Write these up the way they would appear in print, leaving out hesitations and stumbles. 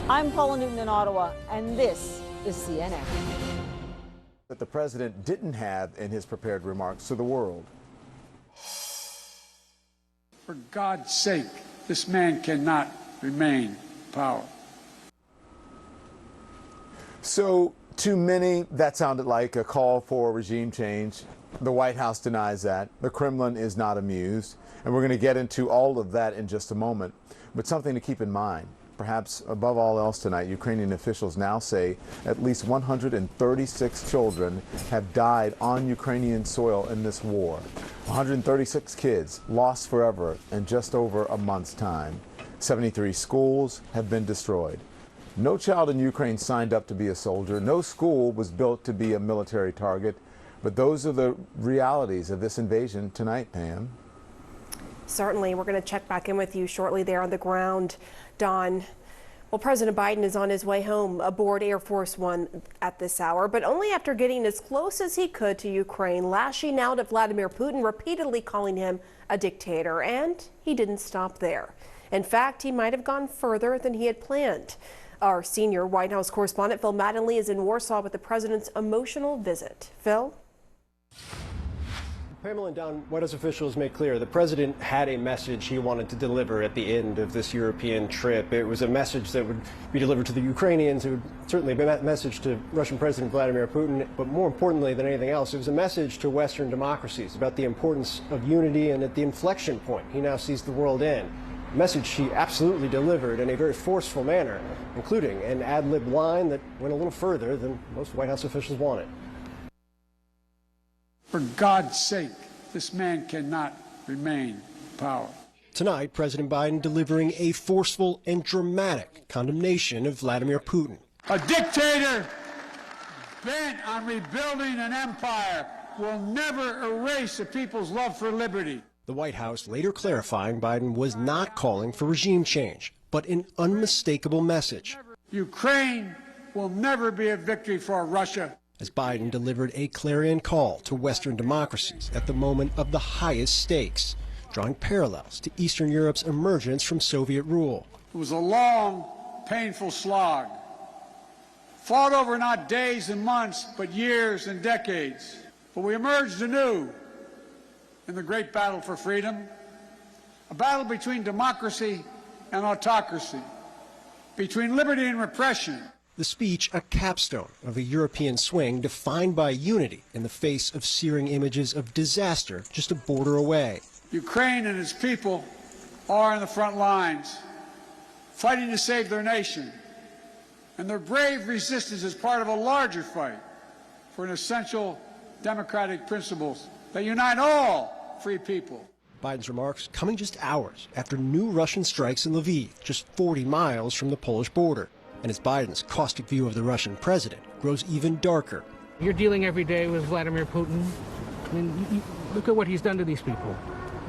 I'm Paula Newton in Ottawa, and this is CNN. That the president didn't have in his prepared remarks to the world. For God's sake, this man cannot remain in power. So, to many, that sounded like a call for regime change. The White House denies that. The Kremlin is not amused. And we're going to get into all of that in just a moment. But something to keep in mind. Perhaps above all else tonight, Ukrainian officials now say at least 136 children have died on Ukrainian soil in this war. 136 kids lost forever in just over a month's time. 73 schools have been destroyed. No child in Ukraine signed up to be a soldier. No school was built to be a military target. But those are the realities of this invasion tonight, Pam. Certainly. We're going to check back in with you shortly there on the ground, Don. Well, President Biden is on his way home aboard Air Force One at this hour, but only after getting as close as he could to Ukraine, lashing out at Vladimir Putin, repeatedly calling him a dictator. And he didn't stop there. In fact, he might have gone further than he had planned. Our senior White House correspondent, Phil Mattingly, is in Warsaw with the president's emotional visit. Phil? Pamela and Don, White House officials made clear the president had a message he wanted to deliver at the end of this European trip. It was a message that would be delivered to the Ukrainians. It would certainly be a message to Russian President Vladimir Putin. But more importantly than anything else, it was a message to Western democracies about the importance of unity and at the inflection point he now sees the world in. A message he absolutely delivered in a very forceful manner, including an ad-lib line that went a little further than most White House officials wanted. For God's sake, this man cannot remain in power. Tonight, President Biden delivering a forceful and dramatic condemnation of Vladimir Putin. A dictator bent on rebuilding an empire will never erase a people's love for liberty. The White House later clarifying Biden was not calling for regime change, but an unmistakable message. Ukraine will never be a victory for Russia. As Biden delivered a clarion call to Western democracies at the moment of the highest stakes, drawing parallels to Eastern Europe's emergence from Soviet rule. It was a long, painful slog, fought over not days and months, but years and decades. But we emerged anew in the great battle for freedom, a battle between democracy and autocracy, between liberty and repression. The speech, a capstone of a European swing defined by unity in the face of searing images of disaster just a border away. Ukraine and its people are in the front lines, fighting to save their nation. And their brave resistance is part of a larger fight for an essential democratic principles that unite all free people. Biden's remarks coming just hours after new Russian strikes in Lviv, just 40 miles from the Polish border. And as Biden's caustic view of the Russian president grows even darker. You're dealing every day with Vladimir Putin. I mean, look at what he's done to these people.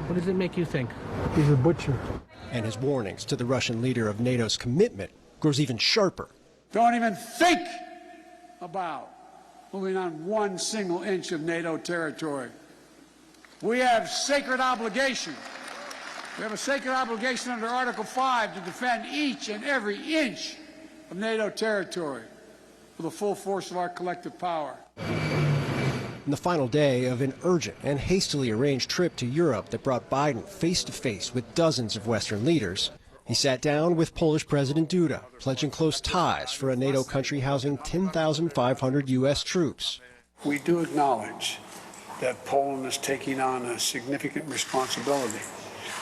What does it make you think? He's a butcher. And his warnings to the Russian leader of NATO's commitment grows even sharper. Don't even think about moving on one single inch of NATO territory. We have sacred obligation. We have a sacred obligation under Article 5 to defend each and every inch of NATO territory with the full force of our collective power. In the final day of an urgent and hastily arranged trip to Europe that brought Biden face-to-face with dozens of Western leaders, he sat down with Polish President Duda, pledging close ties for a NATO country housing 10,500 U.S. troops. We do acknowledge that Poland is taking on a significant responsibility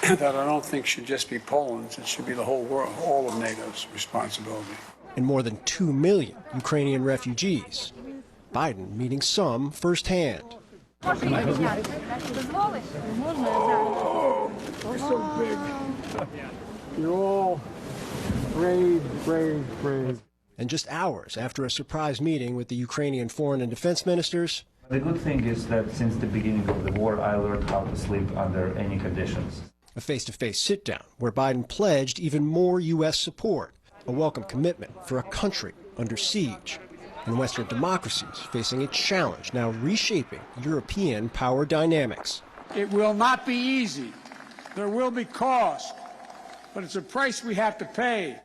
that I don't think should just be Poland's, it should be the whole world, all of NATO's responsibility. And more than 2 million Ukrainian refugees. Biden meeting some firsthand. You're so big. You're all brave. And just hours after a surprise meeting with the Ukrainian foreign and defense ministers. The good thing is that since the beginning of the war, I learned how to sleep under any conditions. A face-to-face sit-down where Biden pledged even more U.S. support, a welcome commitment for a country under siege, and Western democracies facing a challenge now reshaping European power dynamics. It will not be easy. There will be cost, but it's a price we have to pay.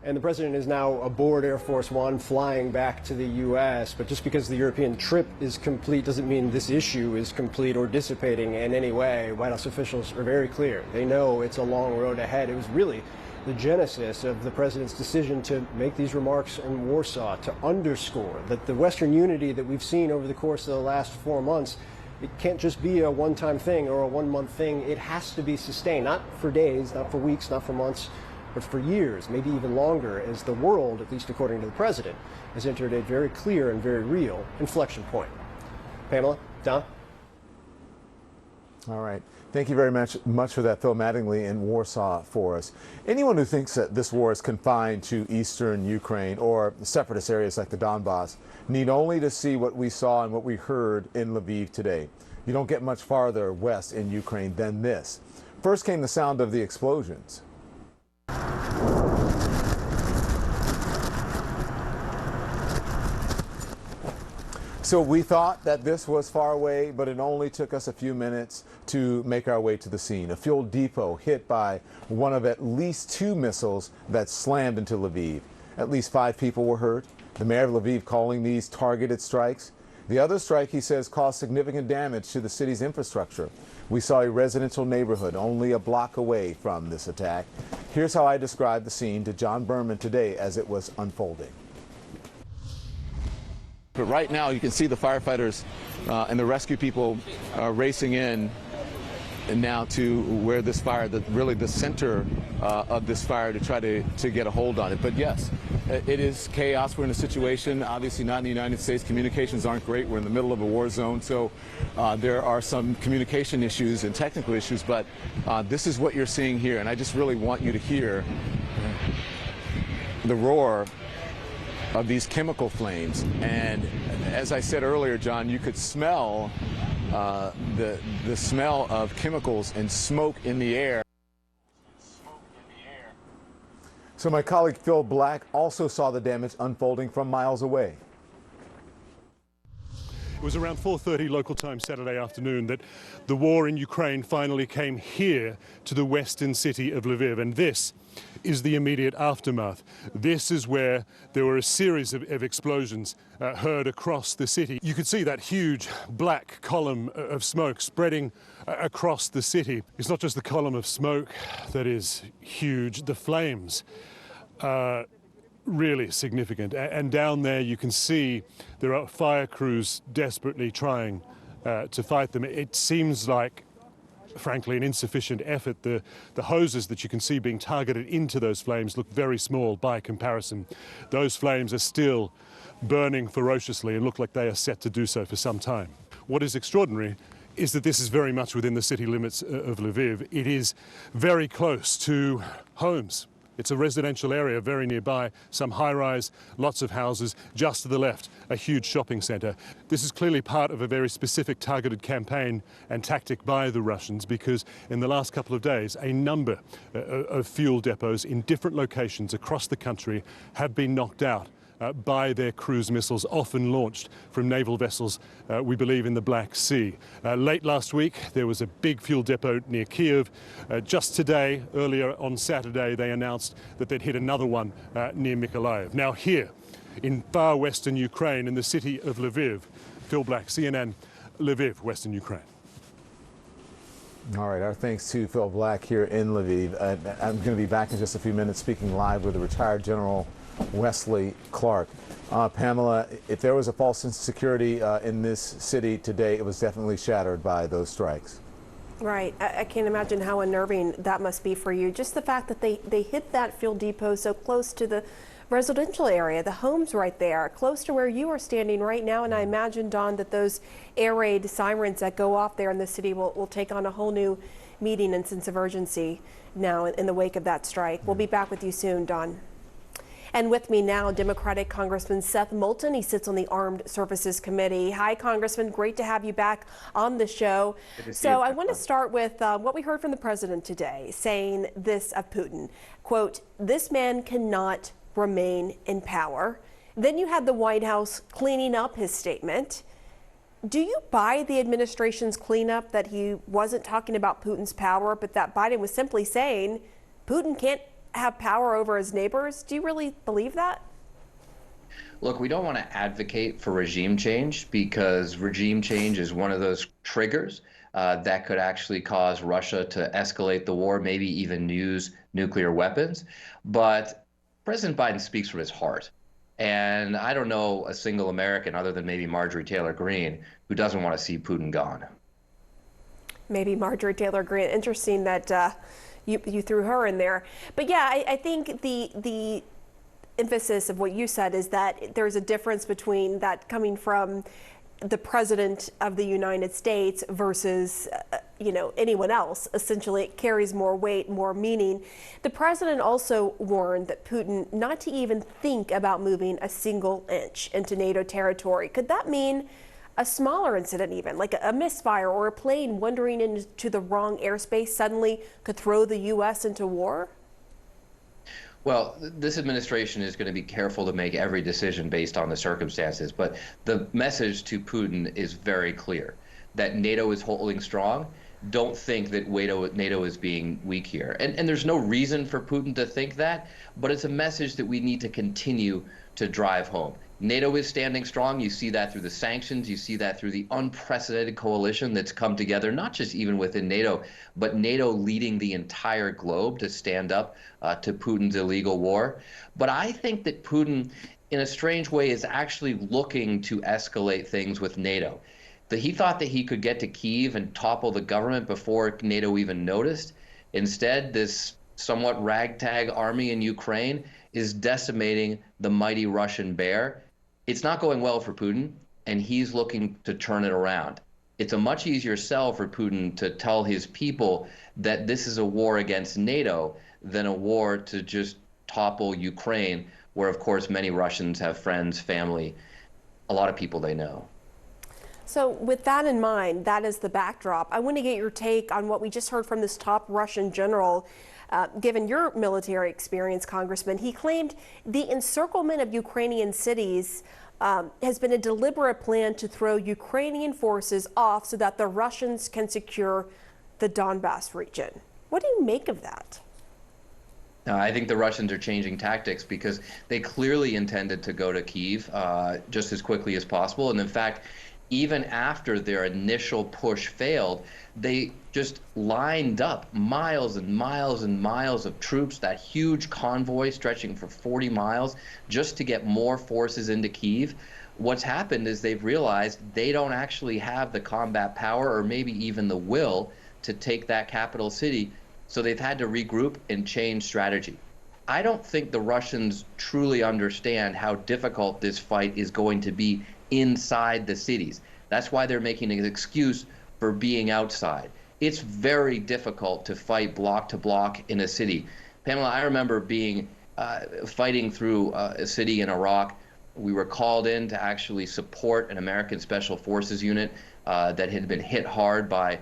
And the president is now aboard Air Force One flying back to the U.S. But just because the European trip is complete doesn't mean this issue is complete or dissipating in any way. White House officials are very clear. They know it's a long road ahead. It was really the genesis of the president's decision to make these remarks in Warsaw, to underscore that the Western unity that we've seen over the course of the last 4 months, it can't just be a one-time thing or a one-month thing. It has to be sustained, not for days, not for weeks, not for months, but for years, maybe even longer, as the world, at least according to the president, has entered a very clear and very real inflection point. Pamela, Don? All right. Thank you very much for that, Phil Mattingly in Warsaw for us. Anyone who thinks that this war is confined to eastern Ukraine or separatist areas like the Donbass need only to see what we saw and what we heard in Lviv today. You don't get much farther west in Ukraine than this. First came the sound of the explosions. So we thought that this was far away, but it only took us a few minutes to make our way to the scene. A fuel depot hit by one of at least 2 missiles that slammed into Lviv. At least 5 people were hurt. The mayor of Lviv calling these targeted strikes. The other strike, he says, caused significant damage to the city's infrastructure. We saw a residential neighborhood only a block away from this attack. Here's how I described the scene to John Berman today as it was unfolding. But right now you can see the firefighters and the rescue people racing in and now to where this fire, really the center of this fire, to try to get a hold on it. But yes, it is chaos. We're in a situation, obviously not in the United States. Communications aren't great. We're in the middle of a war zone. So there are some communication issues and technical issues. But this is what you're seeing here. And I just really want you to hear the roar of these chemical flames. And as I said earlier, John, you could smell the smell of chemicals and smoke in the air. So my colleague Phil Black also saw the damage unfolding from miles away. It was around 4:30 local time Saturday afternoon that the war in Ukraine finally came here to the western city of Lviv, and this is the immediate aftermath. This is where there were a series of explosions heard across the city. You could see that huge black column of smoke spreading across the city. It's not just the column of smoke that is huge, the flames are really significant. And down there you can see there are fire crews desperately trying to fight them. It seems like, frankly, an insufficient effort. The hoses that you can see being targeted into those flames look very small by comparison. Those flames are still burning ferociously and look like they are set to do so for some time. What is extraordinary is that this is very much within the city limits of Lviv. It is very close to homes. It's a residential area very nearby, some high-rise, lots of houses. Just to the left, a huge shopping centre. This is clearly part of a very specific targeted campaign and tactic by the Russians, because in the last couple of days, a number of fuel depots in different locations across the country have been knocked out by their cruise missiles, often launched from naval vessels, we believe, in the Black Sea. Late last week, there was a big fuel depot near Kiev. Just today, earlier on Saturday, they announced that they'd hit another one near Mykolaiv. Now here, in far western Ukraine, in the city of Lviv, Phil Black, CNN, Lviv, western Ukraine. All right, our thanks to Phil Black here in Lviv. I'm going to be back in just a few minutes speaking live with the retired General Wesley Clark. Pamela, if there was a false sense of security in this city today, it was definitely shattered by those strikes. Right. I can't imagine how unnerving that must be for you. Just the fact that they hit that fuel depot so close to the residential area, the homes right there, close to where you are standing right now. And I imagine, Don, that those air raid sirens that go off there in the city will take on a whole new meaning and sense of urgency now in the wake of that strike. We'll be back with you soon, Don. And with me now, Democratic Congressman Seth Moulton. He sits on the Armed Services Committee. Hi, Congressman. Great to have you back on the show. So I want to start with what we heard from the president today, saying this of Putin, quote, "This man cannot remain in power." Then you had the White House cleaning up his statement. Do you buy the administration's cleanup, that he wasn't talking about Putin's power, but that Biden was simply saying Putin can't have power over his neighbors. Do you really believe that? Look, we don't want to advocate for regime change because regime change is one of those triggers that could actually cause Russia to escalate the war, maybe even use nuclear weapons. But President Biden speaks from his heart. And I don't know a single American other than maybe Marjorie Taylor Greene who doesn't want to see Putin gone. Maybe Marjorie Taylor Greene. Interesting that you threw her in there. But yeah, I think the emphasis of what you said is that there's a difference between that coming from the president of the United States versus anyone else. Essentially, it carries more weight, more meaning. The president also warned that Putin not to even think about moving a single inch into NATO territory. Could that mean a smaller incident, even like a misfire or a plane wandering into the wrong airspace suddenly could throw the U.S. into war? Well, this administration is going to be careful to make every decision based on the circumstances, but the message to Putin is very clear, that NATO is holding strong. Don't think that NATO is being weak here. And there's no reason for Putin to think that, but it's a message that we need to continue to drive home. NATO is standing strong. You see that through the sanctions. You see that through the unprecedented coalition that's come together, not just even within NATO, but NATO leading the entire globe to stand up to Putin's illegal war. But I think that Putin, in a strange way, is actually looking to escalate things with NATO. He thought that he could get to Kyiv and topple the government before NATO even noticed. Instead, this somewhat ragtag army in Ukraine is decimating the mighty Russian bear. It's not going well for Putin, and he's looking to turn it around. It's a much easier sell for Putin to tell his people that this is a war against NATO than a war to just topple Ukraine, where, of course, many Russians have friends, family, a lot of people they know. So with that in mind, that is the backdrop. I want to get your take on what we just heard from this top Russian general. Given your military experience, Congressman, he claimed the encirclement of Ukrainian cities has been a deliberate plan to throw Ukrainian forces off so that the Russians can secure the Donbass region. What do you make of that? I think the Russians are changing tactics because they clearly intended to go to Kyiv just as quickly as possible. And in fact, even after their initial push failed, they just lined up miles and miles and miles of troops, that huge convoy stretching for 40 miles, just to get more forces into Kyiv. What's happened is they've realized they don't actually have the combat power or maybe even the will to take that capital city, so they've had to regroup and change strategy. I don't think the Russians truly understand how difficult this fight is going to be inside the cities. That's why they're making an excuse for being outside. It's very difficult to fight block to block in a city. Pamela, I remember being fighting through a city in Iraq. We were called in to actually support an American Special Forces unit that had been hit hard by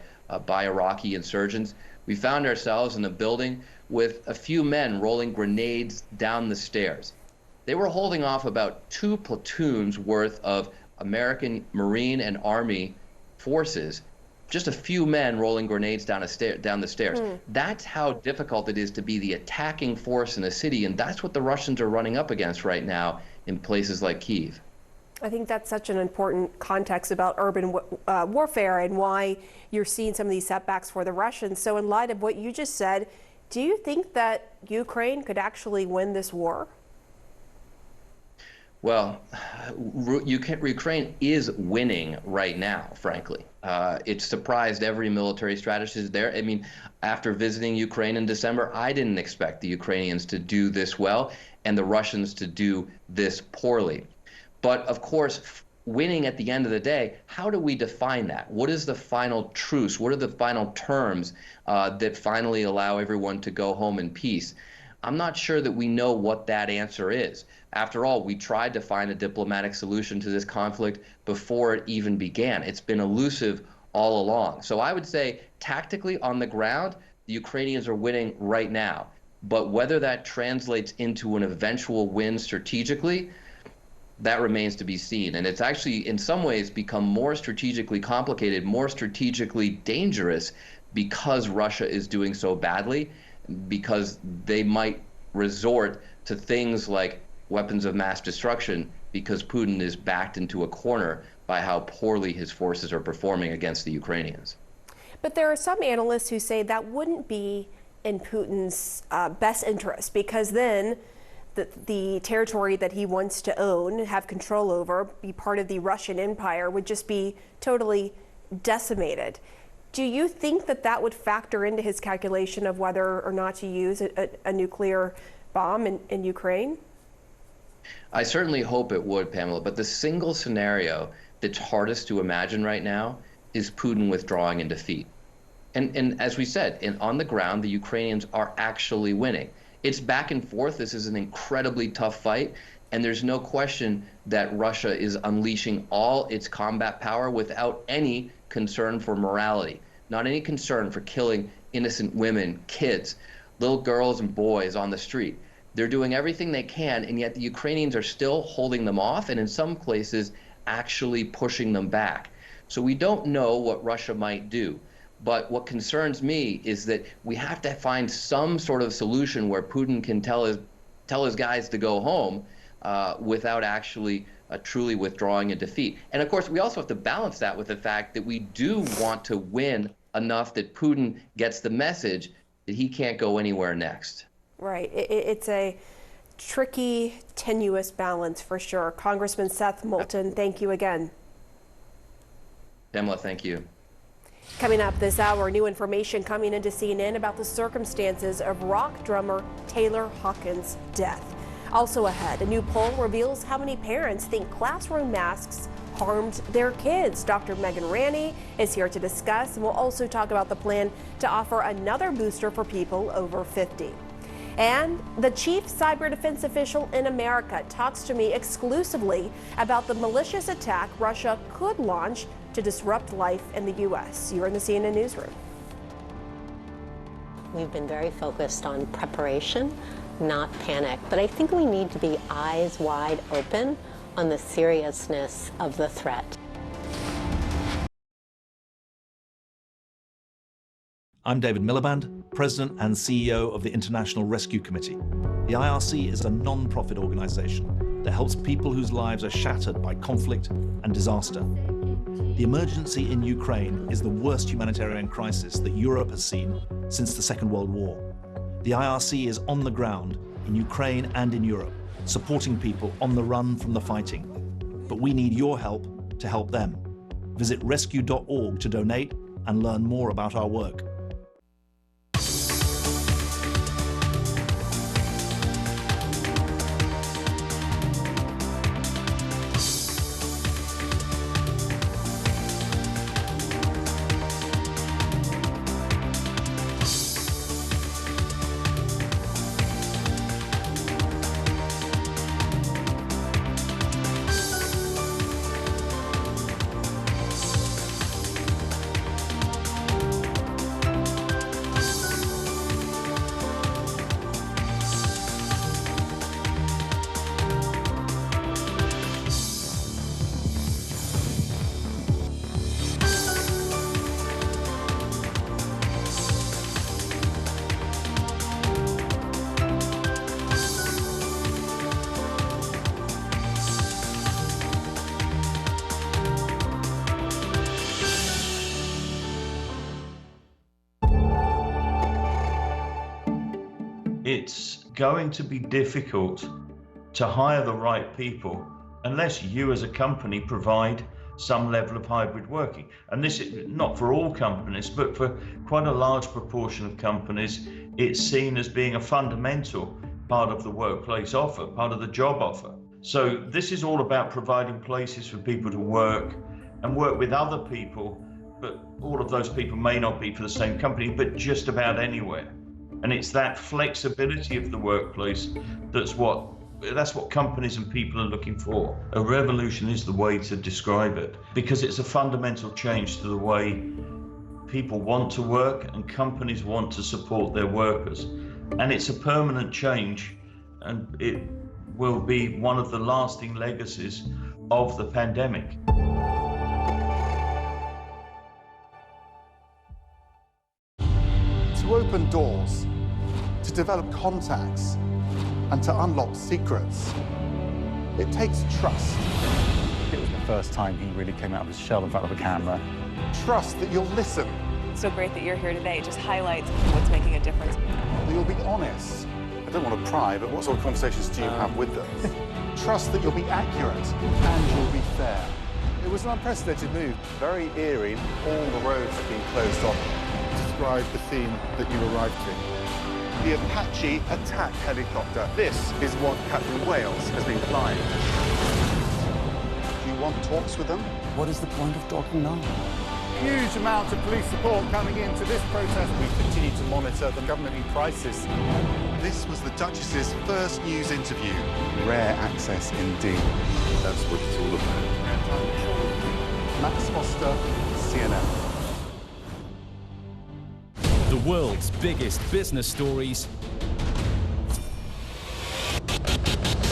Iraqi insurgents. We found ourselves in a building with a few men rolling grenades down the stairs. They were holding off about 2 platoons worth of American Marine and Army forces, just a few men rolling grenades down the stairs. That's how difficult it is to be the attacking force in a city, and that's what the Russians are running up against right now in places like Kyiv. I think that's such an important context about urban warfare and why you're seeing some of these setbacks for the Russians. So in light of what you just said, do you think that Ukraine could actually win this war? Well, Ukraine is winning right now, frankly. It surprised every military strategist there. I mean, after visiting Ukraine in December, I didn't expect the Ukrainians to do this well and the Russians to do this poorly. But of course, winning at the end of the day, how do we define that? What is the final truce? What are the final terms that finally allow everyone to go home in peace? I'm not sure that we know what that answer is. After all, we tried to find a diplomatic solution to this conflict before it even began. It's been elusive all along. So I would say tactically on the ground, the Ukrainians are winning right now. But whether that translates into an eventual win strategically, that remains to be seen. And it's actually in some ways become more strategically complicated, more strategically dangerous because Russia is doing so badly, because they might resort to things like weapons of mass destruction because Putin is backed into a corner by how poorly his forces are performing against the Ukrainians. But there are some analysts who say that wouldn't be in Putin's best interest, because then the territory that he wants to own, have control over, be part of the Russian Empire, would just be totally decimated. Do you think that that would factor into his calculation of whether or not to use a nuclear bomb in Ukraine? I certainly hope it would, Pamela, but the single scenario that's hardest to imagine right now is Putin withdrawing in defeat. And as we said, on the ground, the Ukrainians are actually winning. It's back and forth. This is an incredibly tough fight, and there's no question that Russia is unleashing all its combat power without any concern for morality, not any concern for killing innocent women, kids, little girls and boys on the street. They're doing everything they can, and yet the Ukrainians are still holding them off, and in some places actually pushing them back. So we don't know what Russia might do. But what concerns me is that we have to find some sort of solution where Putin can tell his guys to go home without actually truly withdrawing a defeat. And of course, we also have to balance that with the fact that we do want to win enough that Putin gets the message that he can't go anywhere next. Right. It's a tricky, tenuous balance for sure. Congressman Seth Moulton, thank you again. Pamela, thank you. Coming up this hour, new information coming into CNN about the circumstances of rock drummer Taylor Hawkins' death. Also ahead, a new poll reveals how many parents think classroom masks harmed their kids. Dr. Megan Ranney is here to discuss, and we'll also talk about the plan to offer another booster for people over 50. And the chief cyber defense official in America talks to me exclusively about the malicious attack Russia could launch to disrupt life in the U.S. You're in the CNN Newsroom. We've been very focused on preparation, not panic, but I think we need to be eyes wide open on the seriousness of the threat. I'm David Miliband, President and CEO of the International Rescue Committee. The IRC is a non-profit organization that helps people whose lives are shattered by conflict and disaster. The emergency in Ukraine is the worst humanitarian crisis that Europe has seen since the Second World War. The IRC is on the ground in Ukraine and in Europe, supporting people on the run from the fighting. But we need your help to help them. Visit rescue.org to donate and learn more about our work. It's going to be difficult to hire the right people unless you as a company provide some level of hybrid working. And this is not for all companies, but for quite a large proportion of companies, it's seen as being a fundamental part of the workplace offer, part of the job offer. So this is all about providing places for people to work and work with other people, but all of those people may not be for the same company, but just about anywhere. And it's that flexibility of the workplace that's what companies and people are looking for. A revolution is the way to describe it, because it's a fundamental change to the way people want to work and companies want to support their workers. And it's a permanent change, and it will be one of the lasting legacies of the pandemic. To open doors, to develop contacts, and to unlock secrets, it takes trust. It was the first time he really came out of his shell in front of a camera. Trust that you'll listen. It's so great that you're here today. It just highlights what's making a difference. That you'll be honest. I don't want to pry, but what sort of conversations do you have with them? Trust that you'll be accurate and you'll be fair. It was an unprecedented move, very eerie. All the roads have been closed off. Describe the scene that you arrived to. The Apache attack helicopter. This is what Captain Wales has been flying. Do you want talks with them? What is the point of talking now? Huge amount of police support coming into this protest. We continue to monitor the government in crisis. This was the Duchess's first news interview. Rare access indeed. That's what it's all about. Max Foster, CNN. The world's biggest business stories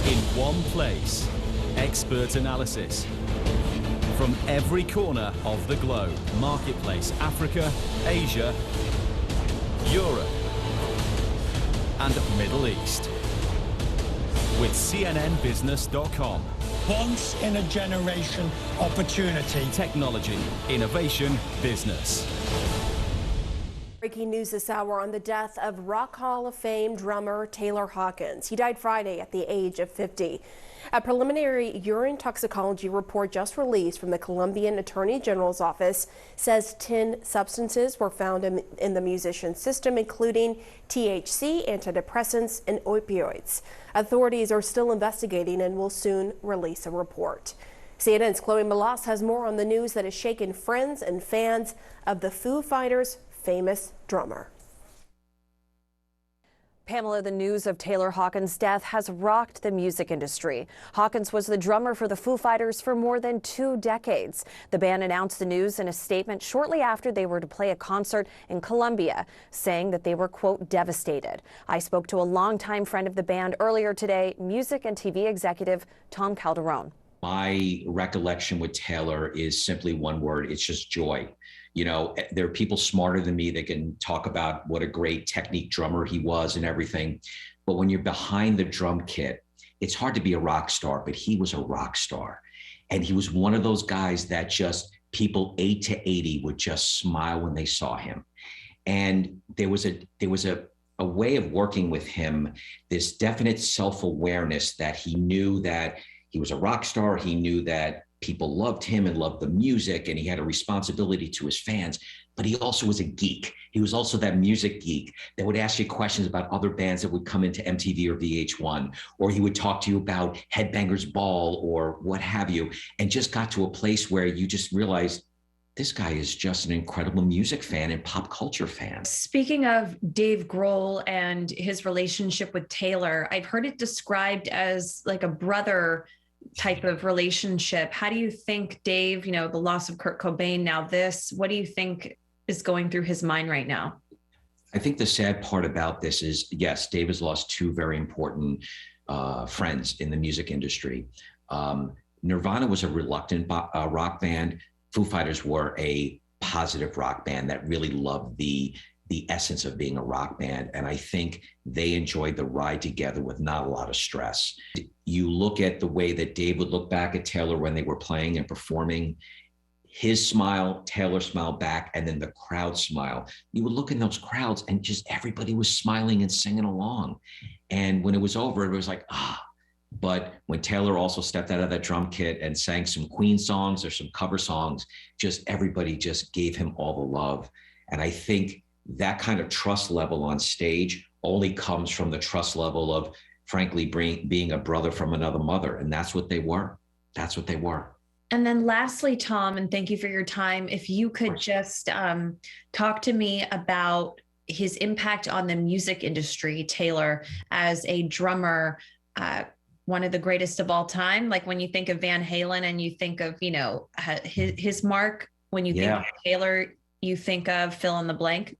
in one place. Expert analysis from every corner of the globe. Marketplace, Africa, Asia, Europe, and Middle East. With CNNBusiness.com. Once in a generation opportunity. Technology, innovation, business. Breaking news this hour on the death of Rock Hall of Fame drummer Taylor Hawkins. He died Friday at the age of 50. A preliminary urine toxicology report just released from the Colombian Attorney General's office says 10 substances were found in the musician's system, including THC, antidepressants, and opioids. Authorities are still investigating and will soon release a report. CNN's Chloe Melas has more on the news that has shaken friends and fans of the Foo Fighters' famous drummer. Pamela, the news of Taylor Hawkins' death has rocked the music industry. Hawkins was the drummer for the Foo Fighters for more than 2 decades. The band announced the news in a statement shortly after they were to play a concert in Colombia, saying that they were, quote, devastated. I spoke to a longtime friend of the band earlier today, music and TV executive Tom Calderone. My recollection with Taylor is simply one word. It's just joy. You know, there are people smarter than me that can talk about what a great technique drummer he was and everything. But when you're behind the drum kit, it's hard to be a rock star, but he was a rock star. And he was one of those guys that just people 8 to 80 would just smile when they saw him. And there was a way of working with him, this definite self-awareness that he knew that he was a rock star. He knew that people loved him and loved the music, and he had a responsibility to his fans, but he also was a geek. He was also that music geek that would ask you questions about other bands that would come into MTV or VH1, or he would talk to you about Headbangers Ball or what have you, and just got to a place where you just realized this guy is just an incredible music fan and pop culture fan. Speaking of Dave Grohl and his relationship with Taylor, I've heard it described as like a brother type of relationship. How do you think Dave, you know, the loss of Kurt Cobain, now this, what do you think is going through his mind right now? I think the sad part about this is, yes, Dave has lost 2 very important friends in the music industry. Nirvana was a reluctant rock band. Foo Fighters were a positive rock band that really loved the essence of being a rock band. And I think they enjoyed the ride together with not a lot of stress. You look at the way that Dave would look back at Taylor when they were playing and performing, his smile, Taylor smile back, and then the crowd smile. You would look in those crowds and just everybody was smiling and singing along. And when it was over, it was like, ah. But when Taylor also stepped out of that drum kit and sang some Queen songs or some cover songs, just everybody just gave him all the love. And I think that kind of trust level on stage only comes from the trust level of, frankly, being a brother from another mother. And that's what they were. That's what they were. And then lastly, Tom, and thank you for your time, if you could just talk to me about his impact on the music industry, Taylor, as a drummer, one of the greatest of all time. Like when you think of Van Halen and you think of, you know, his mark, when you think of Taylor, you think of fill in the blank.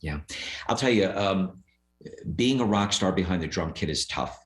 Yeah, I'll tell you, being a rock star behind the drum kit is tough.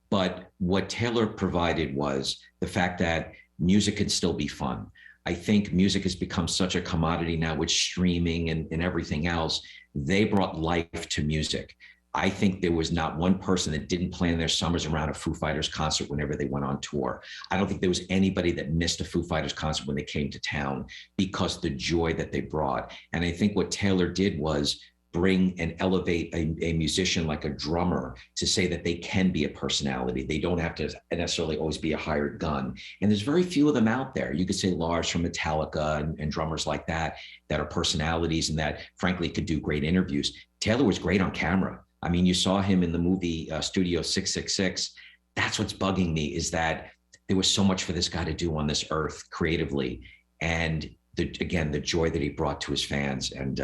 But what Taylor provided was the fact that music can still be fun. I think music has become such a commodity now with streaming and everything else. They brought life to music. I think there was not one person that didn't plan their summers around a Foo Fighters concert whenever they went on tour. I don't think there was anybody that missed a Foo Fighters concert when they came to town because the joy that they brought. And I think what Taylor did was bring and elevate a musician like a drummer to say that they can be a personality. They don't have to necessarily always be a hired gun. And there's very few of them out there. You could say Lars from Metallica and drummers like that are personalities and that frankly could do great interviews. Taylor was great on camera. I mean, you saw him in the movie Studio 666. That's what's bugging me, is that there was so much for this guy to do on this earth creatively. And again, the joy that he brought to his fans. And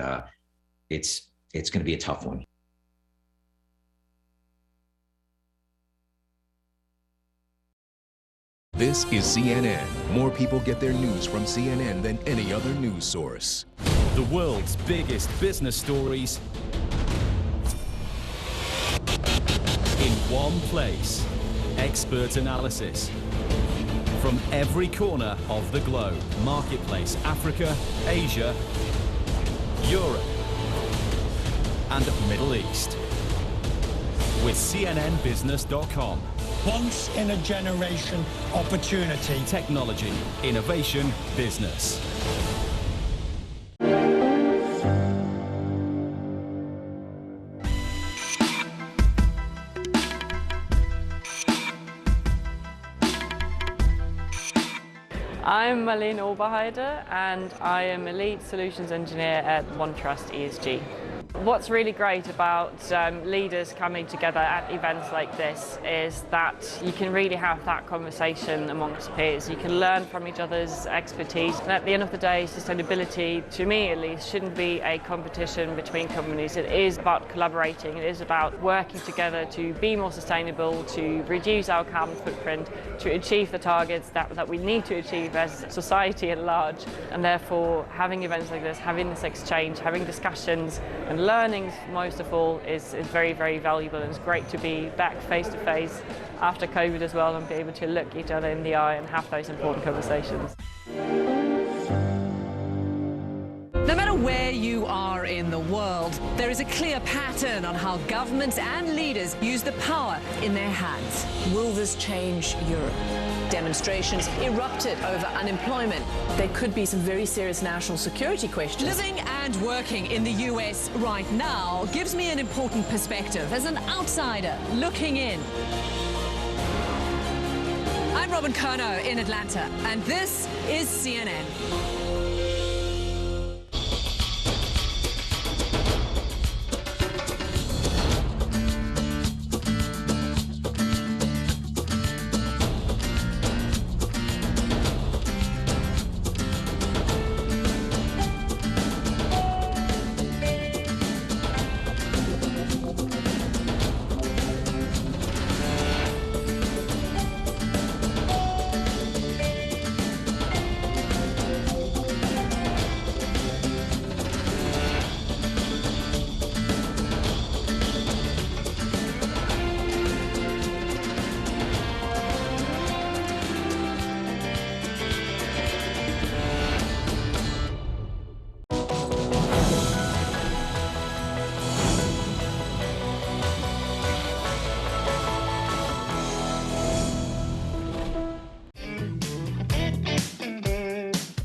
it's going to be a tough one. This is CNN. More people get their news from CNN than any other news source. The world's biggest business stories in one place. Expert analysis from every corner of the globe. Marketplace, Africa, Asia, Europe, and Middle East. With CNNBusiness.com. Once in a generation opportunity. Technology, innovation, business. I'm Marlene Oberheide and I am a lead solutions engineer at OneTrust ESG. What's really great about leaders coming together at events like this is that you can really have that conversation amongst peers. You can learn from each other's expertise. And at the end of the day, sustainability, to me at least, shouldn't be a competition between companies. It is about collaborating. It is about working together to be more sustainable, to reduce our carbon footprint, to achieve the targets that we need to achieve as society at large. And therefore, having events like this, having this exchange, having discussions, and learning most of all is very, very valuable, and it's great to be back face to face after COVID as well and be able to look each other in the eye and have those important conversations. No matter where you are in the world, there is a clear pattern on how governments and leaders use the power in their hands. Will this change Europe? Demonstrations erupted over unemployment. There could be some very serious national security questions. Living and working in the US right now gives me an important perspective as an outsider looking in. I'm Robin Kerno in Atlanta, and this is CNN.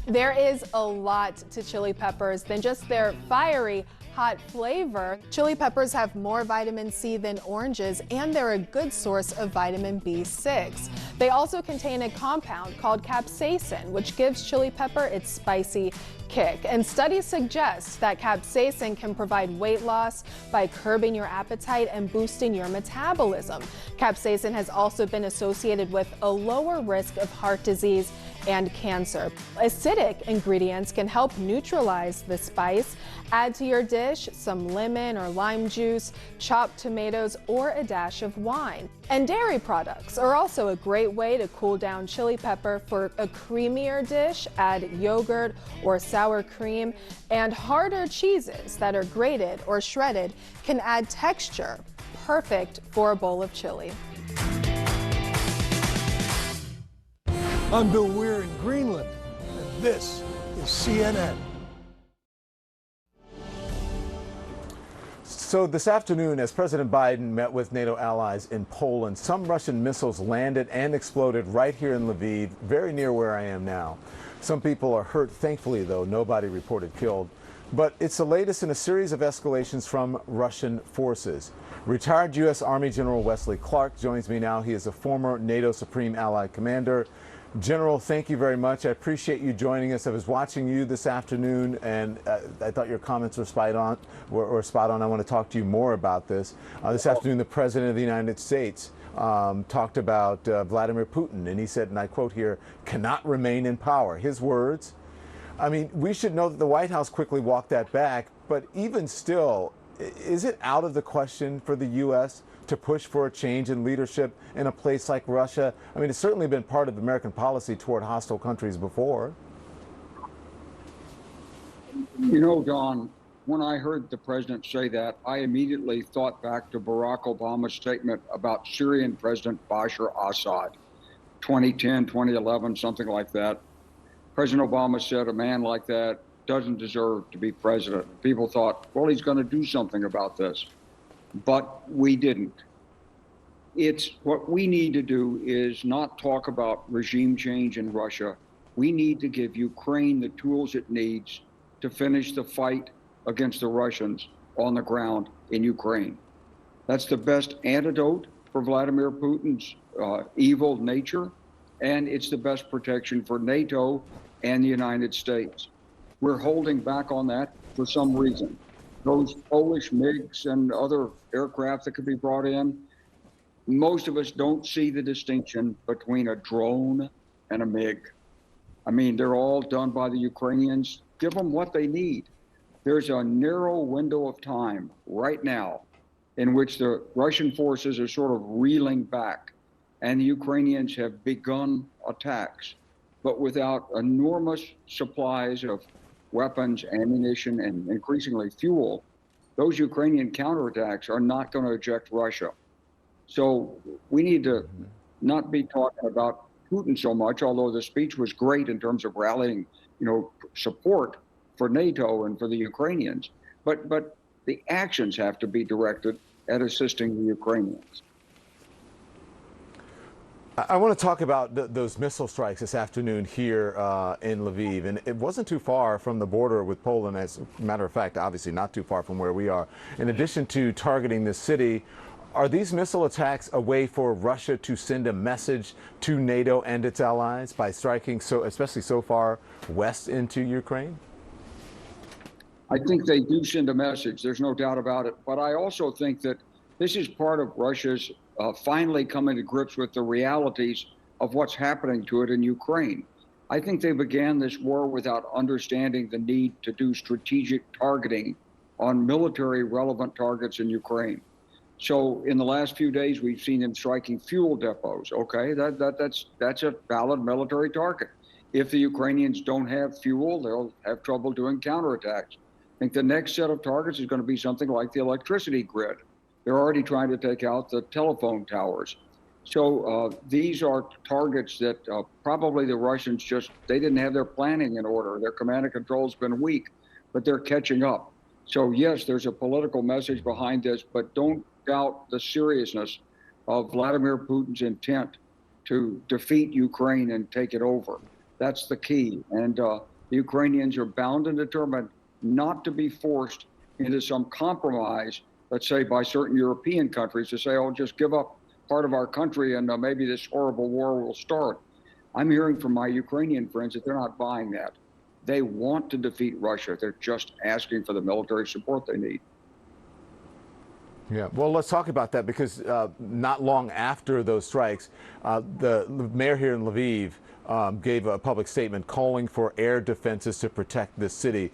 There is a lot to chili peppers than just their fiery, hot flavor. Chili peppers have more vitamin C than oranges, and they're a good source of vitamin B6. They also contain a compound called capsaicin, which gives chili pepper its spicy kick. And studies suggest that capsaicin can provide weight loss by curbing your appetite and boosting your metabolism. Capsaicin has also been associated with a lower risk of heart disease and cancer. Acidic ingredients can help neutralize the spice. Add to your dish some lemon or lime juice, chopped tomatoes, or a dash of wine. And dairy products are also a great way to cool down chili pepper. For a creamier dish, add yogurt or sour cream, and harder cheeses that are grated or shredded can add texture, perfect for a bowl of chili. I'm Bill Weir in Greenland, and this is CNN. So this afternoon, as President Biden met with NATO allies in Poland, some Russian missiles landed and exploded right here in Lviv, very near where I am now. Some people are hurt. Thankfully, though, nobody reported killed. But it's the latest in a series of escalations from Russian forces. Retired U.S. Army General Wesley Clark joins me now. He is a former NATO Supreme Allied Commander. General, thank you very much. I appreciate you joining us. I was watching you this afternoon, and I thought your comments were spot on. I want to talk to you more about this. This afternoon, the President of the United States talked about Vladimir Putin, and he said, and I quote here, cannot remain in power. His words. I mean, we should know that the White House quickly walked that back, but even still, is it out of the question for the U.S. to push for a change in leadership in a place like Russia? I mean, it's certainly been part of American policy toward hostile countries before. You know, Don, when I heard the president say that, I immediately thought back to Barack Obama's statement about Syrian President Bashar Assad, 2010, 2011, something like that. President Obama said a man like that doesn't deserve to be president. People thought, well, he's going to do something about this. But we didn't. It's what we need to do is not talk about regime change in Russia. We need to give Ukraine the tools it needs to finish the fight against the Russians on the ground in Ukraine. That's the best antidote for Vladimir Putin's evil nature, and it's the best protection for NATO and the United States. We're holding back on that for some reason. Those Polish MiGs and other aircraft that could be brought in, most of us don't see the distinction between a drone and a MiG. I mean, they're all done by the Ukrainians. Give them what they need. There's a narrow window of time right now in which the Russian forces are sort of reeling back, and the Ukrainians have begun attacks, but without enormous supplies of weapons, ammunition, and increasingly fuel, those Ukrainian counterattacks are not going to eject Russia. So we need to not be talking about Putin so much, although the speech was great in terms of rallying, support for NATO and for the Ukrainians. But the actions have to be directed at assisting the Ukrainians. I want to talk about those missile strikes this afternoon here in Lviv, and it wasn't too far from the border with Poland. As a matter of fact, obviously not too far from where we are. In addition to targeting this city, are these missile attacks a way for Russia to send a message to NATO and its allies by striking especially so far west into Ukraine? I think they do send a message. There's no doubt about it. But I also think that this is part of Russia's finally coming to grips with the realities of what's happening to it in Ukraine. I think they began this war without understanding the need to do strategic targeting on military relevant targets in Ukraine. So in the last few days, we've seen them striking fuel depots. Okay, that's a valid military target. If the Ukrainians don't have fuel, they'll have trouble doing counterattacks. I think the next set of targets is going to be something like the electricity grid. They're already trying to take out the telephone towers. So these are targets that probably the Russians they didn't have their planning in order. Their command and control has been weak, but they're catching up. So yes, there's a political message behind this, but don't doubt the seriousness of Vladimir Putin's intent to defeat Ukraine and take it over. That's the key. And the Ukrainians are bound and determined not to be forced into some compromise, let's say by certain European countries, to say, oh, just give up part of our country and maybe this horrible war will start. I'm hearing from my Ukrainian friends that they're not buying that. They want to defeat Russia. They're just asking for the military support they need. Yeah, well, let's talk about that because not long after those strikes, the mayor here in Lviv gave a public statement calling for air defenses to protect this city.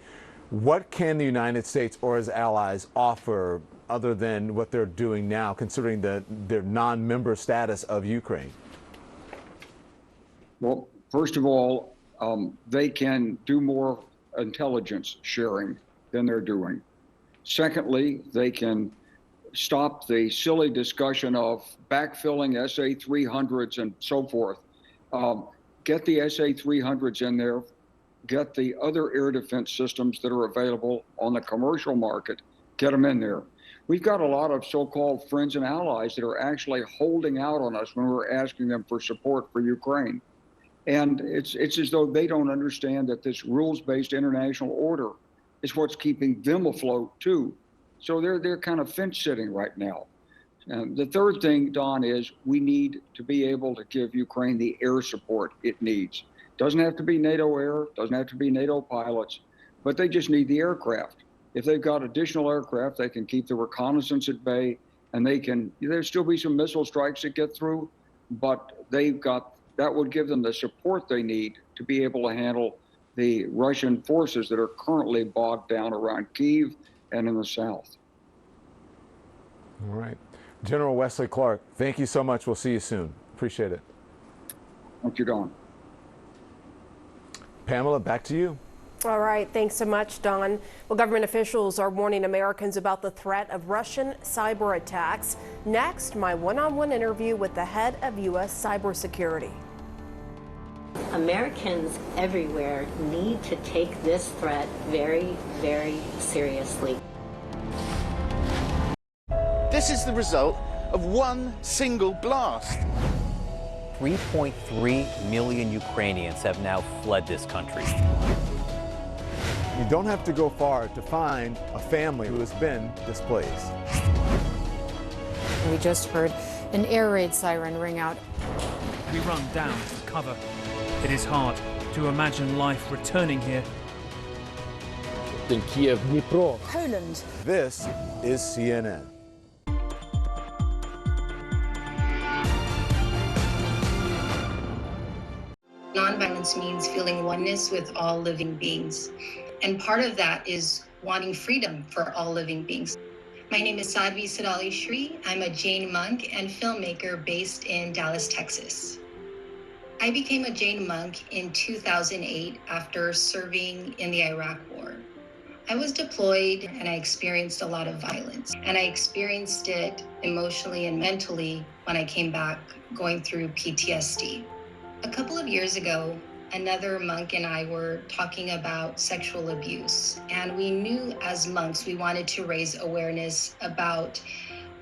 What can the United States or its allies offer other than what they're doing now, considering their non-member status of Ukraine? Well, first of all, they can do more intelligence sharing than they're doing. Secondly, they can stop the silly discussion of backfilling SA-300s and so forth. Get the SA-300s in there, get the other air defense systems that are available on the commercial market, get them in there. we've got a lot of so-called friends and allies that are actually holding out on us when we're asking them for support for Ukraine. And it's as though they don't understand that this rules-based international order is what's keeping them afloat too. So they're kind of fence sitting right now. The third thing, Don, is we need to be able to give Ukraine the air support it needs. Doesn't have to be NATO air, doesn't have to be NATO pilots, but they just need the aircraft. If they've got additional aircraft, they can keep the reconnaissance at bay, and there'll still be some missile strikes that get through, but that would give them the support they need to be able to handle the Russian forces that are currently bogged down around Kyiv and in the south. All right. General Wesley Clark, thank you so much. We'll see you soon. Appreciate it. Thank you, Don. Pamela, back to you. All right, thanks so much, Don. Well, government officials are warning Americans about the threat of Russian cyber attacks. Next, my one-on-one interview with the head of U.S. cybersecurity. Americans everywhere need to take this threat very, very seriously. This is the result of one single blast. 3.3 million Ukrainians have now fled this country. You don't have to go far to find a family who has been displaced. We just heard an air raid siren ring out. We run down for cover. It is hard to imagine life returning here. In Kiev, Dnipro, Poland. This is CNN. Nonviolence means feeling oneness with all living beings. And part of that is wanting freedom for all living beings. My name is Sadhvi Sadali Shri. I'm a Jain monk and filmmaker based in Dallas, Texas. I became a Jain monk in 2008 after serving in the Iraq War. I was deployed and I experienced a lot of violence. And I experienced it emotionally and mentally when I came back going through PTSD. A couple of years ago, another monk and I were talking about sexual abuse, and we knew as monks we wanted to raise awareness about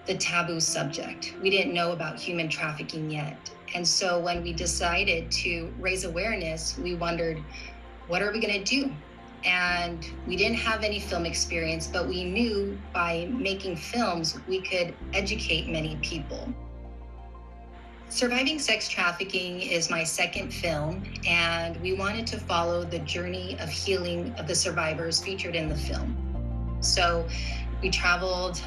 the taboo subject. We didn't know about human trafficking yet. And so when we decided to raise awareness, we wondered, what are we going to do? And we didn't have any film experience, but we knew by making films, we could educate many people. Surviving Sex Trafficking is my second film, and we wanted to follow the journey of healing of the survivors featured in the film. So we traveled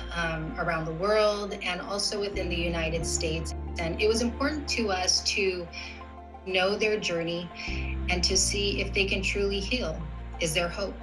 around the world and also within the United States. And it was important to us to know their journey and to see if they can truly heal. Is there hope?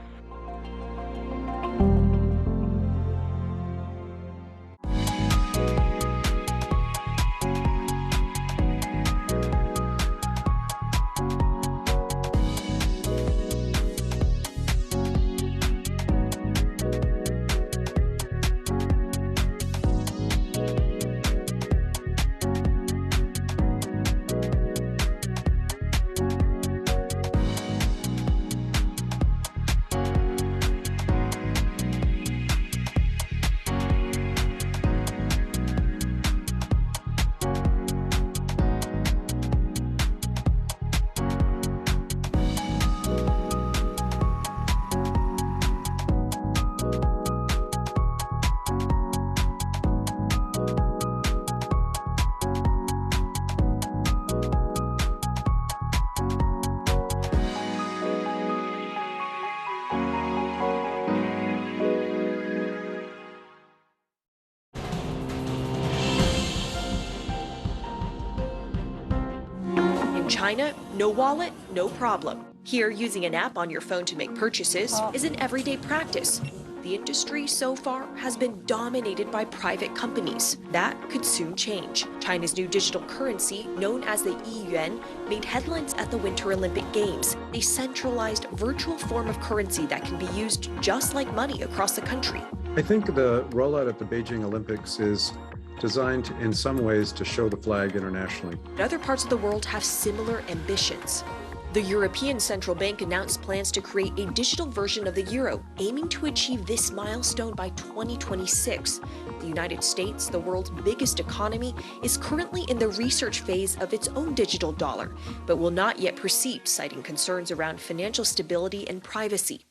China, no wallet, no problem. Here, using an app on your phone to make purchases is an everyday practice. The industry so far has been dominated by private companies. That could soon change. China's new digital currency, known as the Yiyuan, made headlines at the Winter Olympic Games, a centralized virtual form of currency that can be used just like money across the country. I think the rollout at the Beijing Olympics is designed in some ways to show the flag internationally. Other parts of the world have similar ambitions. The European Central Bank announced plans to create a digital version of the euro, aiming to achieve this milestone by 2026. The United States, the world's biggest economy, is currently in the research phase of its own digital dollar, but will not yet proceed, citing concerns around financial stability and privacy.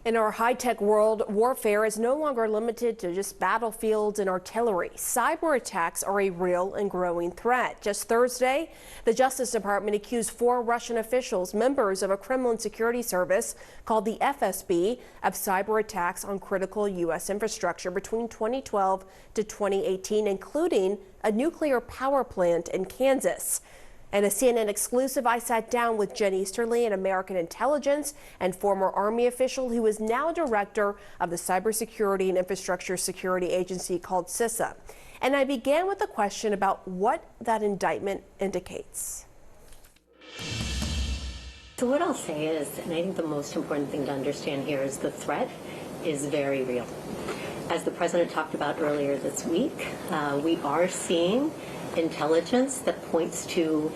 In our high-tech world, warfare is no longer limited to just battlefields and artillery. Cyber attacks are a real and growing threat. Just Thursday, the Justice Department accused 4 Russian officials, members of a Kremlin security service called the FSB, of cyber attacks on critical U.S. infrastructure between 2012 to 2018, including a nuclear power plant in Kansas. In a CNN exclusive, I sat down with Jen Easterly, an American intelligence and former Army official who is now director of the Cybersecurity and Infrastructure Security Agency called CISA. And I began with a question about what that indictment indicates. So what I'll say is, and I think the most important thing to understand here is the threat is very real. As the president talked about earlier this week, we are seeing intelligence that points to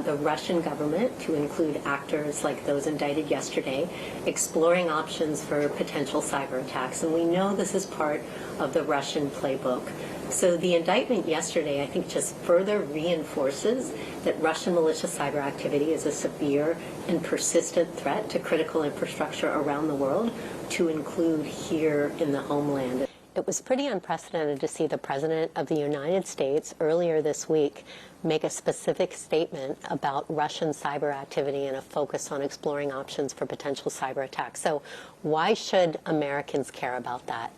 the Russian government, to include actors like those indicted yesterday, exploring options for potential cyber attacks. And we know this is part of the Russian playbook. So the indictment yesterday, I think, just further reinforces that Russian malicious cyber activity is a severe and persistent threat to critical infrastructure around the world, to include here in the homeland. It was pretty unprecedented to see the President of the United States earlier this week make a specific statement about Russian cyber activity and a focus on exploring options for potential cyber attacks. So why should Americans care about that?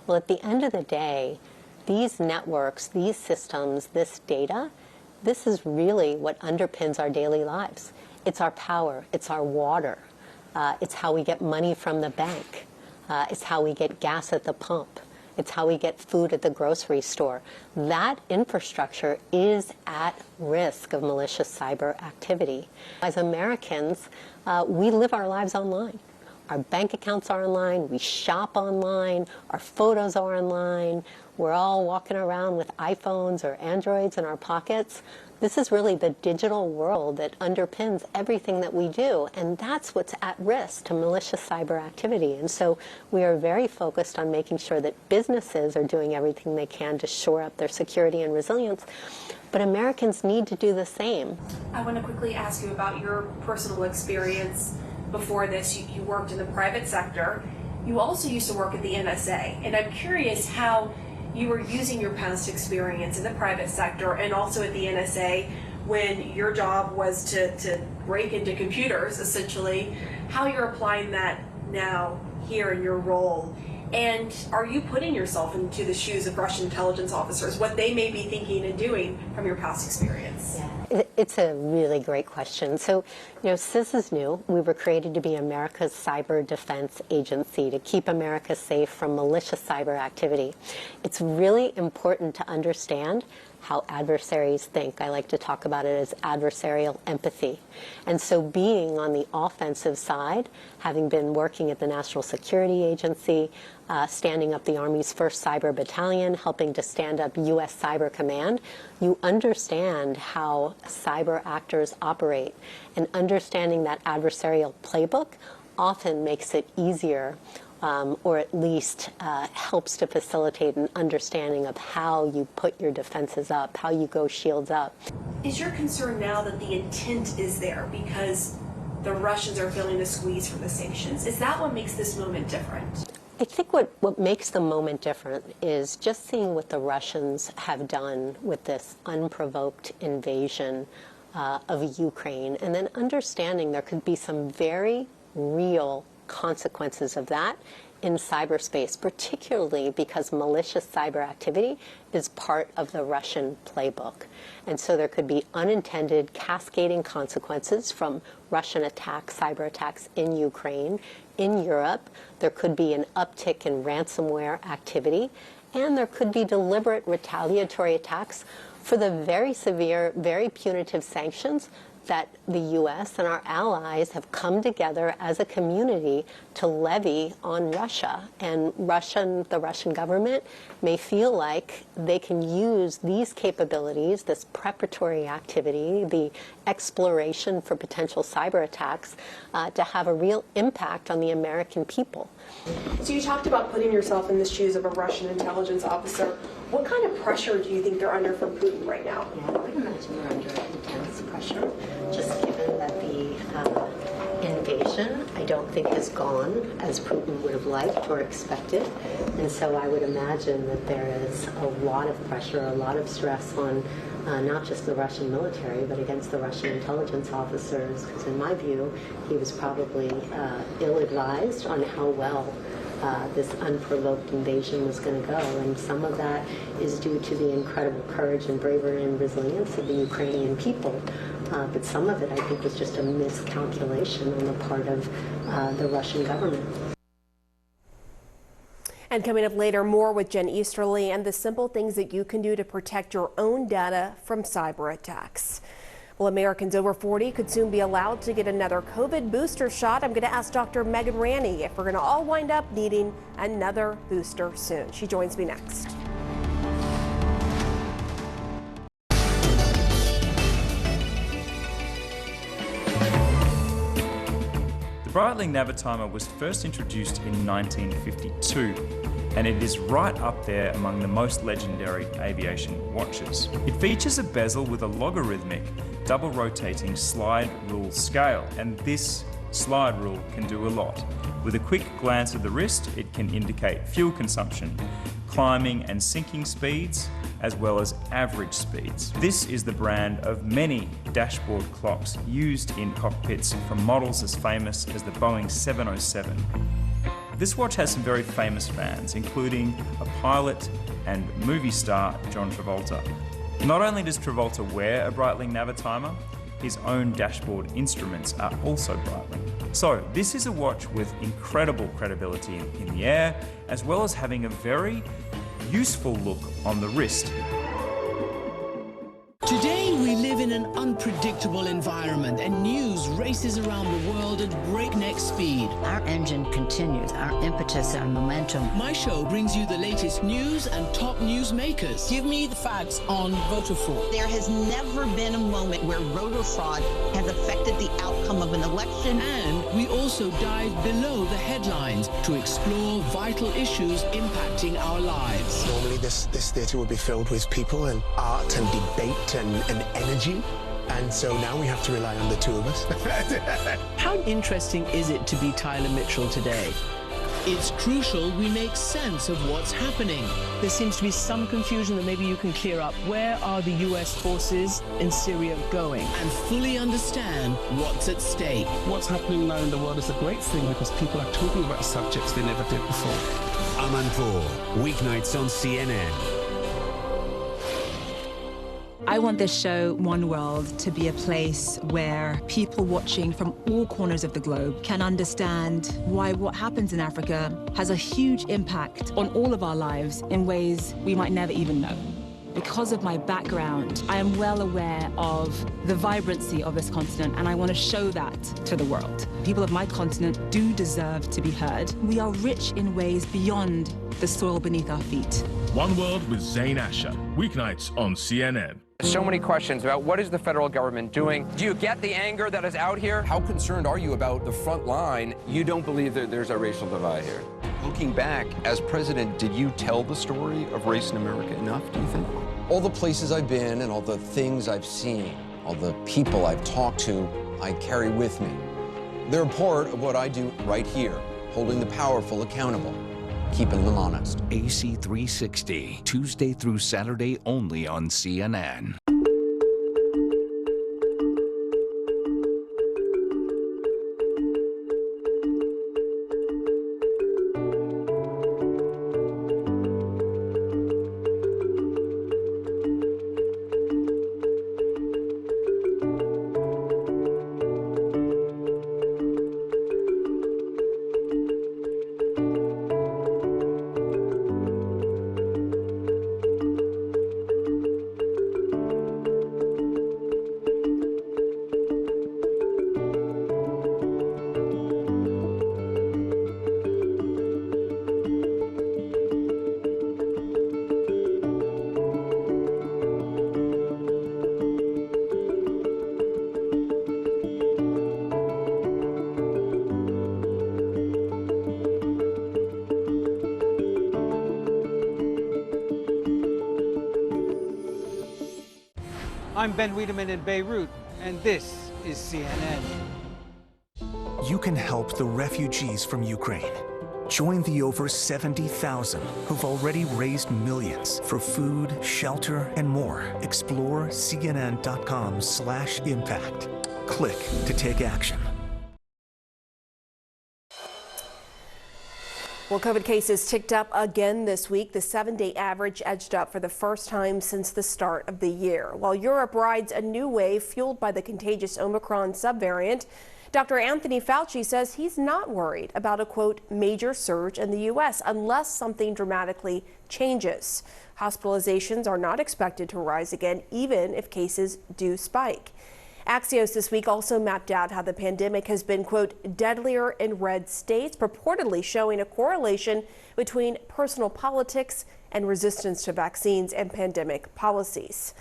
Well, at the end of the day, these networks, these systems, this data, this is really what underpins our daily lives. It's our power, it's our water, it's how we get money from the bank, it's how we get gas at the pump. It's how we get food at the grocery store. That infrastructure is at risk of malicious cyber activity. As Americans, we live our lives online. Our bank accounts are online, we shop online, our photos are online, we're all walking around with iPhones or Androids in our pockets. This is really the digital world that underpins everything that we do, and that's what's at risk to malicious cyber activity. And so we are very focused on making sure that businesses are doing everything they can to shore up their security and resilience, but Americans need to do the same. I want to quickly ask you about your personal experience. Before this, you worked in the private sector. You also used to work at the NSA, and I'm curious how you were using your past experience in the private sector and also at the NSA when your job was to break into computers, essentially, how you're applying that now here in your role. And are you putting yourself into the shoes of Russian intelligence officers, what they may be thinking and doing from your past experience? Yeah. It's a really great question. So, CISA is new. We were created to be America's cyber defense agency to keep America safe from malicious cyber activity. It's really important to understand how adversaries think. I like to talk about it as adversarial empathy. And so being on the offensive side, having been working at the National Security Agency, standing up the Army's first cyber battalion, helping to stand up U.S. Cyber Command, you understand how cyber actors operate. And understanding that adversarial playbook often makes it easier or at least helps to facilitate an understanding of how you put your defenses up, how you go shields up. Is your concern now that the intent is there because the Russians are feeling the squeeze from the sanctions? Is that what makes this moment different? I think what makes the moment different is just seeing what the Russians have done with this unprovoked invasion of Ukraine, and then understanding there could be some very real consequences of that in cyberspace, particularly because malicious cyber activity is part of the Russian playbook. And so there could be unintended cascading consequences from Russian attacks, cyber attacks in Ukraine, in Europe. There could be an uptick in ransomware activity, and there could be deliberate retaliatory attacks for the very severe, very punitive sanctions that the U.S. and our allies have come together as a community to levy on Russia. And the Russian government may feel like they can use these capabilities, this preparatory activity, the exploration for potential cyber attacks, to have a real impact on the American people. So you talked about putting yourself in the shoes of a Russian intelligence officer. What kind of pressure do you think they're under from Putin right now? Yeah, I would imagine they're under intense pressure, just given that the invasion, I don't think, has gone as Putin would have liked or expected. And so I would imagine that there is a lot of pressure, a lot of stress on not just the Russian military, but against the Russian intelligence officers, because in my view, he was probably ill-advised on how well this unprovoked invasion was going to go. And some of that is due to the incredible courage and bravery and resilience of the Ukrainian people. But some of it, I think, was just a miscalculation on the part of the Russian government. And coming up later, more with Jen Easterly and the simple things that you can do to protect your own data from cyber attacks. Well, Americans over 40 could soon be allowed to get another COVID booster shot. I'm going to ask Dr. Megan Ranney if we're going to all wind up needing another booster soon. She joins me next. The Breitling Navitimer was first introduced in 1952, and it is right up there among the most legendary aviation watches. It features a bezel with a logarithmic, double-rotating slide rule scale, and this slide rule can do a lot. With a quick glance at the wrist, it can indicate fuel consumption, climbing and sinking speeds, as well as average speeds. This is the brand of many dashboard clocks used in cockpits, from models as famous as the Boeing 707. This watch has some very famous fans, including a pilot and movie star John Travolta. Not only does Travolta wear a Breitling Navitimer, his own dashboard instruments are also Breitling. So this is a watch with incredible credibility in the air, as well as having a very useful look on the wrist. Today we live in an unpredictable environment, and news races around the world at breakneck speed. Our engine continues, our impetus, our momentum. My show brings you the latest news and top news makers. Give me the facts on voter fraud. There has never been a moment where voter fraud has affected the outcome of an election. And we also dive below the headlines to explore vital issues impacting our lives. Normally this theatre would be filled with people and art and debate and energy, and so now we have to rely on the two of us. How interesting is it to be Tyler Mitchell today? It's crucial we make sense of what's happening. There seems to be some confusion that maybe you can clear up. Where are the US forces in Syria going? And fully understand what's at stake. What's happening now in the world is a great thing, because people are talking about subjects they never did before. Aman Pour, weeknights on CNN. I want this show, One World, to be a place where people watching from all corners of the globe can understand why what happens in Africa has a huge impact on all of our lives in ways we might never even know. Because of my background, I am well aware of the vibrancy of this continent, and I want to show that to the world. People of my continent do deserve to be heard. We are rich in ways beyond the soil beneath our feet. One World with Zain Asher, weeknights on CNN. So many questions about what is the federal government doing. Do you get the anger that is out here? How concerned are you about the front line? You don't believe that there's a racial divide here? Looking back, as president, did you tell the story of race in America enough, do you think? All the places I've been and all the things I've seen, all the people I've talked to, I carry with me. They're a part of what I do right here, holding the powerful accountable, keeping them honest. AC 360, Tuesday through Saturday only on CNN. I'm Ben Wiedemann in Beirut, and this is CNN. You can help the refugees from Ukraine. Join the over 70,000 who've already raised millions for food, shelter, and more. Explore cnn.com/impact. Click to take action. Well, COVID cases ticked up again this week. The 7-day average edged up for the first time since the start of the year. While Europe rides a new wave fueled by the contagious Omicron subvariant, Dr. Anthony Fauci says he's not worried about a, quote, major surge in the U.S. unless something dramatically changes. Hospitalizations are not expected to rise again, even if cases do spike. Axios this week also mapped out how the pandemic has been, quote, deadlier in red states, purportedly showing a correlation between personal politics and resistance to vaccines and pandemic policies.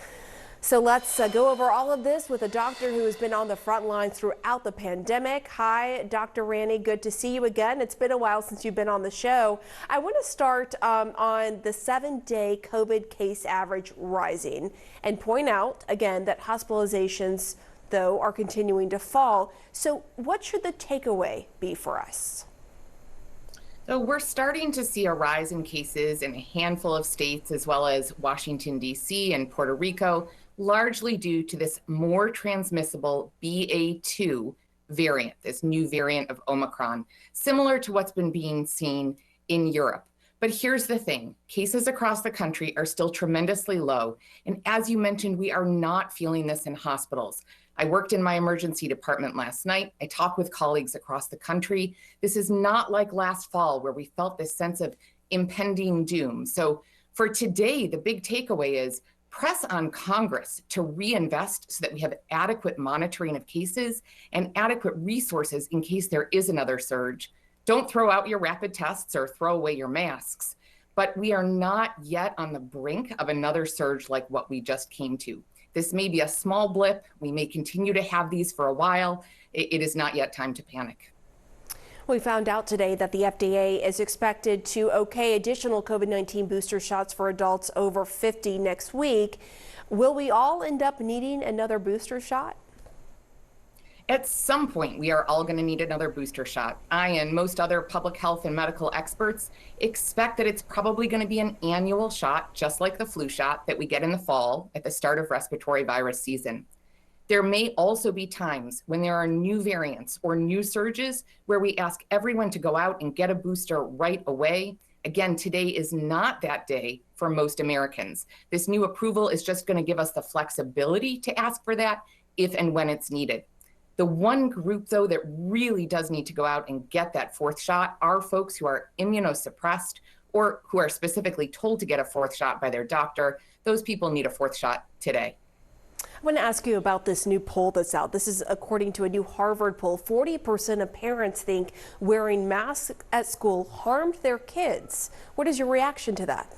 So let's go over all of this with a doctor who has been on the front lines throughout the pandemic. Hi, Dr. Rani. Good to see you again. It's been a while since you've been on the show. I want to start on the 7-day COVID case average rising and point out again that hospitalizations, though, are continuing to fall. So what should the takeaway be for us? So we're starting to see a rise in cases in a handful of states, as well as Washington, D.C. and Puerto Rico, largely due to this more transmissible BA.2 variant, this new variant of Omicron, similar to what's been being seen in Europe. But here's the thing, cases across the country are still tremendously low. And as you mentioned, we are not feeling this in hospitals. I worked in my emergency department last night. I talked with colleagues across the country. This is not like last fall where we felt this sense of impending doom. So for today, the big takeaway is press on Congress to reinvest so that we have adequate monitoring of cases and adequate resources in case there is another surge. Don't throw out your rapid tests or throw away your masks. But we are not yet on the brink of another surge like what we just came to. This may be a small blip. We may continue to have these for a while. It is not yet time to panic. We found out today that the FDA is expected to okay additional COVID-19 booster shots for adults over 50 next week. Will we all end up needing another booster shot? At some point, we are all going to need another booster shot. I and most other public health and medical experts expect that it's probably going to be an annual shot, just like the flu shot that we get in the fall at the start of respiratory virus season. There may also be times when there are new variants or new surges where we ask everyone to go out and get a booster right away. Again, today is not that day for most Americans. This new approval is just going to give us the flexibility to ask for that if and when it's needed. The one group, though, that really does need to go out and get that fourth shot are folks who are immunosuppressed or who are specifically told to get a fourth shot by their doctor. Those people need a fourth shot today. I want to ask you about this new poll that's out. This is according to a new Harvard poll. 40% of parents think wearing masks at school harmed their kids. What is your reaction to that?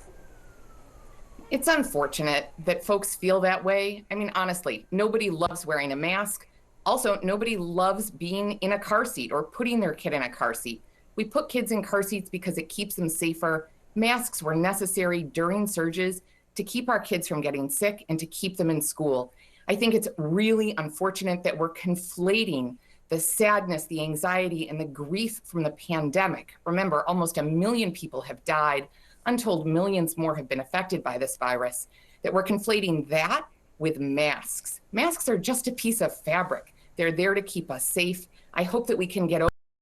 It's unfortunate that folks feel that way. I mean, honestly, nobody loves wearing a mask. Also, nobody loves being in a car seat or putting their kid in a car seat. We put kids in car seats because it keeps them safer. Masks were necessary during surges to keep our kids from getting sick and to keep them in school. I think it's really unfortunate that we're conflating the sadness, the anxiety, and the grief from the pandemic. Remember, almost 1 million people have died. Untold millions more have been affected by this virus. That we're conflating that with masks. Masks are just a piece of fabric. They're there to keep us safe. I hope that we can get over